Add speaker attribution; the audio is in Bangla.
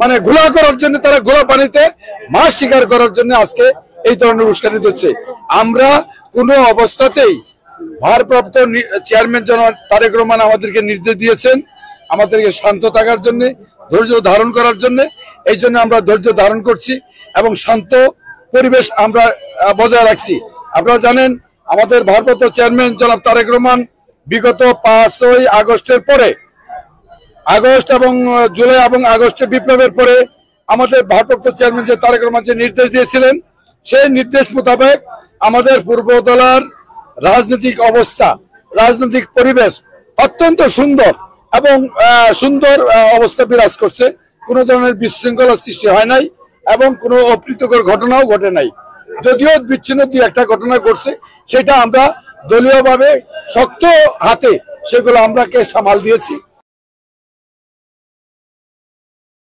Speaker 1: মানে ঘোলা করার জন্য, তারা ঘোলা পানিতে মাছ শিকার করার জন্য আজকে এই ধরনের উস্কানি দিচ্ছে। আমরা কোনো অবস্থাতেই ভারপ্রাপ্ত চেয়ারম্যান জনাব তারেক রহমান আমাদেরকে নির্দেশ দিয়েছেন আমাদেরকে শান্ত থাকার জন্য, ধৈর্য ধারণ করার জন্য। এই জন্য আমরা ধৈর্য ধারণ করছি এবং শান্ত পরিবেশ আমরা বজায় রাখছি। আপনারা জানেন আমাদের ভারপ্রাপ্ত চেয়ারম্যান জনাব তারেক রহমান বিগত 5ই আগস্টের পরে, আগস্ট এবং জুলাই এবং আগস্টের বিপ্লবের পরে আমাদের ভারপ্রাপ্ত চেয়ারম্যান যে তারেক রহমান যে নির্দেশ দিয়েছিলেন, সেই নির্দেশ মোতাবেক আমাদের পূর্বতলার রাজনৈতিক অবস্থা, রাজনৈতিক পরিবেশ অত্যন্ত সুন্দর এবং সুন্দর অবস্থা বিরাজ করছে। কোনো ধরনের বিশৃঙ্খলা সৃষ্টি হয় নাই এবং কোনো অপ্রীতিকর ঘটনাও ঘটে নাই। যদিও বিচ্ছিন্ন দুই একটা ঘটনা ঘটছে, সেটা আমরা দলীয়ভাবে শক্ত হাতে সেগুলো আমরাকে সামাল দিয়েছি।